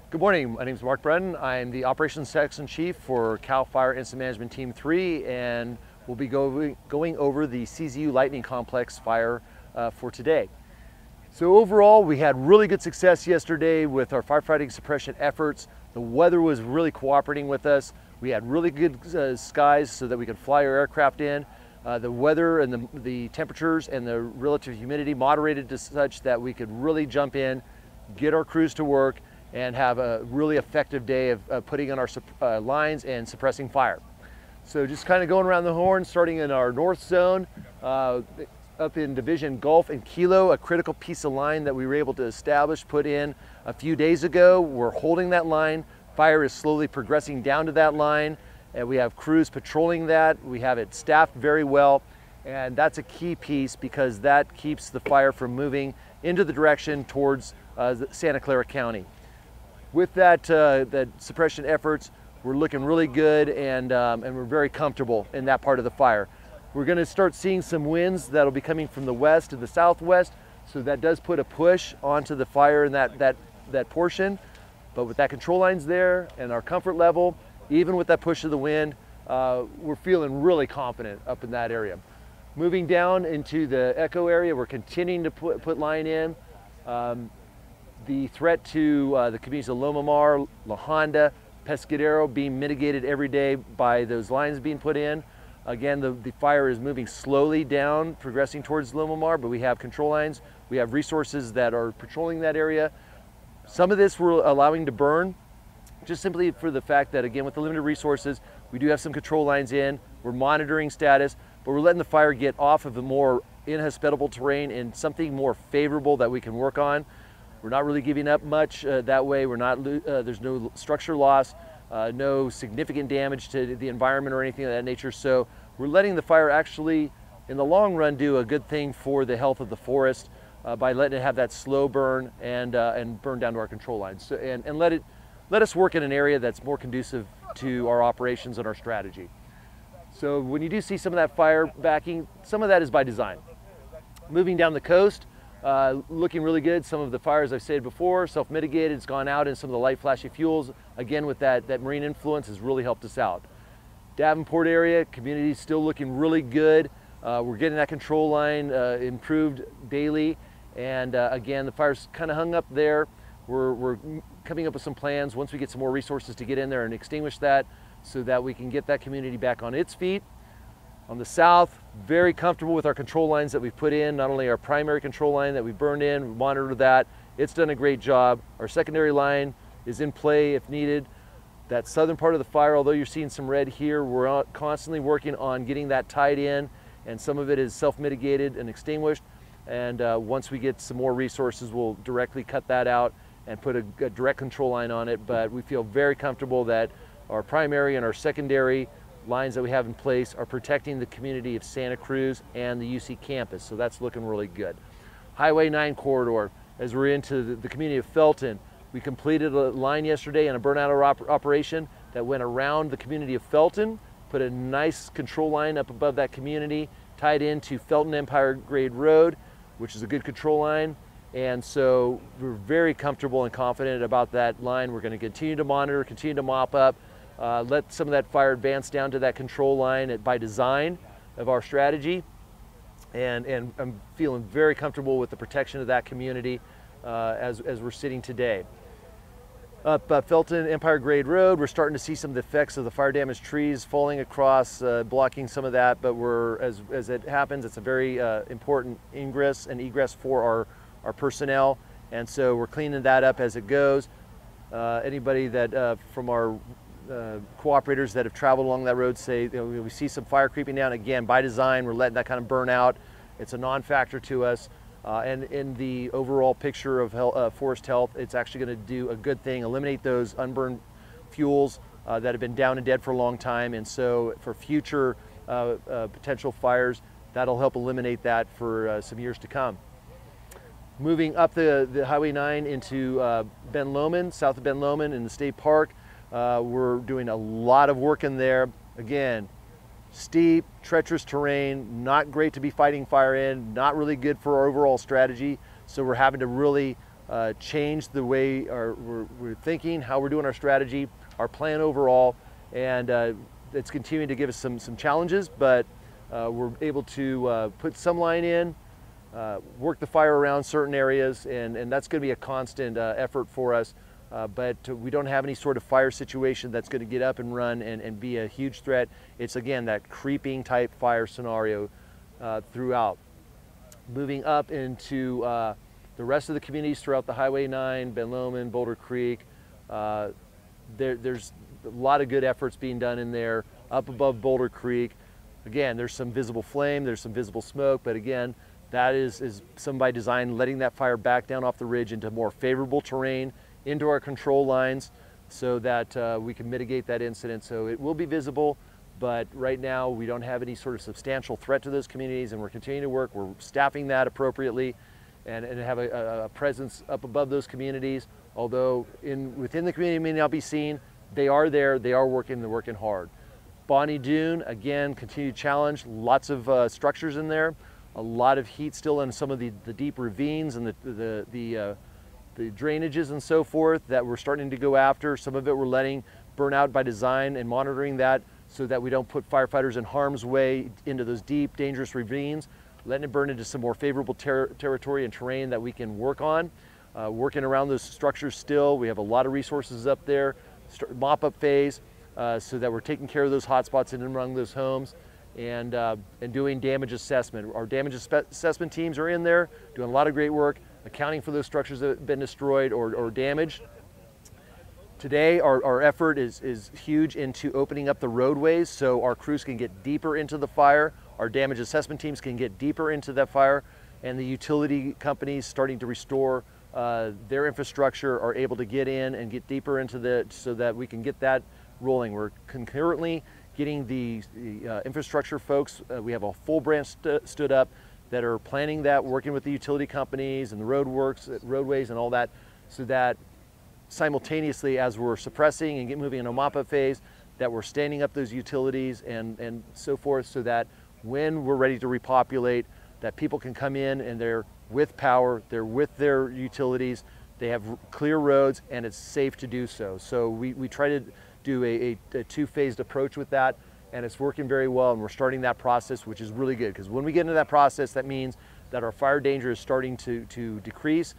Good morning, my name is Mark Brunton. I'm the Operations Section Chief for CAL FIRE Incident Management Team 3, and we'll be going over the CZU Lightning Complex fire for today. So overall, we had really good success yesterday with our firefighting suppression efforts. The weather was really cooperating with us. We had really good skies so that we could fly our aircraft in. The weather and the temperatures and the relative humidity moderated to such that we could really jump in, get our crews to work, and have a really effective day of putting on our lines and suppressing fire. So just kind of going around the horn, starting in our north zone, up in Division Gulf and Kilo, a critical piece of line that we were able to establish, put in a few days ago. We're holding that line. Fire is slowly progressing down to that line, and we have crews patrolling that. We have it staffed very well, and that's a key piece because that keeps the fire from moving into the direction towards Santa Clara County. With that, that suppression efforts, we're looking really good, and we're very comfortable in that part of the fire. We're going to start seeing some winds that'll be coming from the west and the southwest, so that does put a push onto the fire in that portion. But with that control lines there and our comfort level, even with that push of the wind, we're feeling really confident up in that area. Moving down into the Echo area, we're continuing to put line in. The threat to the communities of Loma Mar, La Honda, Pescadero being mitigated every day by those lines being put in. Again, the fire is moving slowly down, progressing towards Loma Mar, but we have control lines. We have resources that are patrolling that area. Some of this we're allowing to burn, just simply for the fact that, again, with the limited resources, we do have some control lines in. We're monitoring status, but we're letting the fire get off of the more inhospitable terrain and something more favorable that we can work on. We're not really giving up much that way. There's no structure loss, no significant damage to the environment or anything of that nature. So we're letting the fire actually, in the long run, do a good thing for the health of the forest by letting it have that slow burn and burn down to our control lines. So, and let us work in an area that's more conducive to our operations and our strategy. So when you do see some of that fire backing, some of that is by design. Moving down the coast, looking really good. Some of the fires I've said before, self-mitigated. It's gone out in some of the light flashy fuels. Again, with that marine influence has really helped us out. Davenport area, community still looking really good. We're getting that control line improved daily. And again, the fire's kind of hung up there. We're coming up with some plans once we get some more resources to get in there and extinguish that so that we can get that community back on its feet. On the south, very comfortable with our control lines that we've put in, not only our primary control line that we burned in, we monitored that. It's done a great job. Our secondary line is in play if needed. That southern part of the fire, although you're seeing some red here, we're constantly working on getting that tied in, and some of it is self-mitigated and extinguished. And once we get some more resources, we'll directly cut that out and put a direct control line on it. But we feel very comfortable that our primary and our secondary lines that we have in place are protecting the community of Santa Cruz and the UC campus, so that's looking really good. Highway 9 corridor, as we're into the community of Felton, we completed a line yesterday and a burnout operation that went around the community of Felton, put a nice control line up above that community, tied into Felton Empire Grade Road, which is a good control line. And so we're very comfortable and confident about that line. We're going to continue to monitor, continue to mop up, let some of that fire advance down to that control line by design of our strategy. And I'm feeling very comfortable with the protection of that community as we're sitting today. Up Felton Empire Grade Road, we're starting to see some of the effects of the fire damaged trees falling across, blocking some of that, but as it happens, it's a very important ingress and egress for our personnel, and so we're cleaning that up as it goes. Anybody that from our cooperators that have traveled along that road say, we see some fire creeping down. Again, by design, we're letting that kind of burn out. It's a non-factor to us. And in the overall picture of forest health, it's actually going to do a good thing, eliminate those unburned fuels that have been down and dead for a long time. And so for future potential fires, that'll help eliminate that for some years to come. Moving up the Highway 9 into Ben Lomond, south of Ben Lomond in the state park, we're doing a lot of work in there. Again, steep, treacherous terrain, not great to be fighting fire in, not really good for our overall strategy. So we're having to really changed the way we're thinking, how we're doing our strategy, our plan overall, and it's continuing to give us some challenges, but we're able to put some line in, work the fire around certain areas, and that's going to be a constant effort for us. But we don't have any sort of fire situation that's going to get up and run and be a huge threat. It's, again, that creeping type fire scenario throughout. Moving up into the rest of the communities throughout the Highway 9, Ben Lomond, Boulder Creek, there's a lot of good efforts being done in there. Up above Boulder Creek, again, there's some visible flame, there's some visible smoke, but again, that is some by design, letting that fire back down off the ridge into more favorable terrain, into our control lines, so that we can mitigate that incident. So it will be visible, but right now we don't have any sort of substantial threat to those communities, and we're continuing to work. We're staffing that appropriately and have a presence up above those communities. Although within the community may not be seen, they are there, they are working, they're working hard. Bonnie Doon, again, continued challenge, lots of structures in there, a lot of heat still in some of the deep ravines and the drainages and so forth that we're starting to go after. Some of it we're letting burn out by design and monitoring that so that we don't put firefighters in harm's way into those deep, dangerous ravines, letting it burn into some more favorable territory and terrain that we can work on. Working around those structures still. We have a lot of resources up there, mop-up phase, so that we're taking care of those hot spots in and among those homes, and doing damage assessment. Our damage assessment teams are in there doing a lot of great work, accounting for those structures that have been destroyed or damaged. Today, our effort is huge into opening up the roadways so our crews can get deeper into the fire, our damage assessment teams can get deeper into that fire, and the utility companies starting to restore their infrastructure are able to get in and get deeper into so that we can get that rolling. We're concurrently getting the infrastructure folks. We have a full branch stood up that are planning that, working with the utility companies and the roadways and all that, so that simultaneously as we're suppressing and moving into a mop-up phase, that we're standing up those utilities and so forth, so that when we're ready to repopulate, that people can come in and they're with power, they're with their utilities, they have clear roads, and it's safe to do so. So we try to do a two-phased approach with that, and it's working very well, and we're starting that process, which is really good, because when we get into that process, that means that our fire danger is starting to decrease,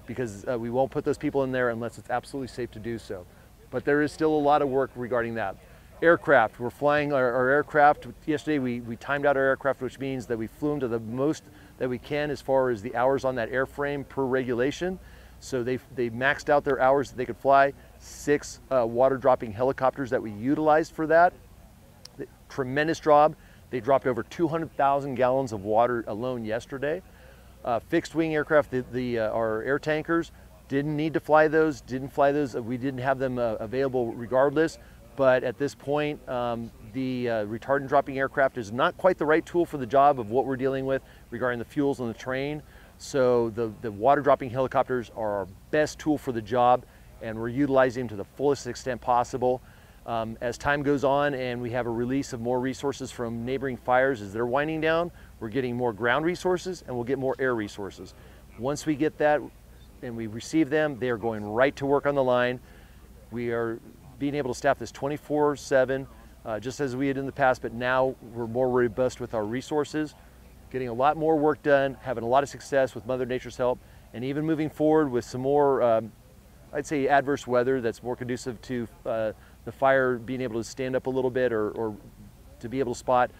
because we won't put those people in there unless it's absolutely safe to do so. But there is still a lot of work regarding that. Aircraft, we're flying our aircraft. Yesterday we timed out our aircraft, which means that we flew them to the most that we can as far as the hours on that airframe per regulation. So they maxed out their hours that they could fly. 6 water dropping helicopters that we utilized for that. Tremendous job. They dropped over 200,000 gallons of water alone yesterday. Fixed wing aircraft, our air tankers, didn't need to fly those, we didn't have them available regardless. But at this point, the retardant dropping aircraft is not quite the right tool for the job of what we're dealing with regarding the fuels on the train. So the water dropping helicopters are our best tool for the job, and we're utilizing them to the fullest extent possible. As time goes on and we have a release of more resources from neighboring fires as they're winding down, we're getting more ground resources and we'll get more air resources. Once we get that and we receive them, they are going right to work on the line. We are being able to staff this 24/7, just as we had in the past, but now we're more robust with our resources, getting a lot more work done, having a lot of success with Mother Nature's help, and even moving forward with some more, I'd say, adverse weather that's more conducive to the fire being able to stand up a little bit or to be able to spot.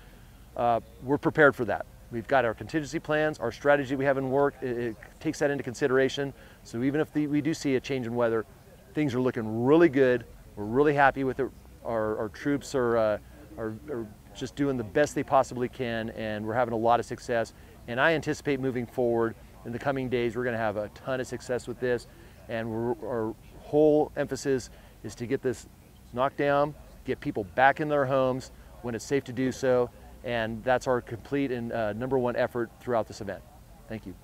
We're prepared for that. We've got our contingency plans, our strategy we have in work, it takes that into consideration. So even if we do see a change in weather, things are looking really good. We're really happy with it. Our troops are just doing the best they possibly can, and we're having a lot of success. And I anticipate moving forward in the coming days, we're going to have a ton of success with this. And our whole emphasis is to get this knocked down, get people back in their homes when it's safe to do so. And that's our complete and #1 effort throughout this event. Thank you.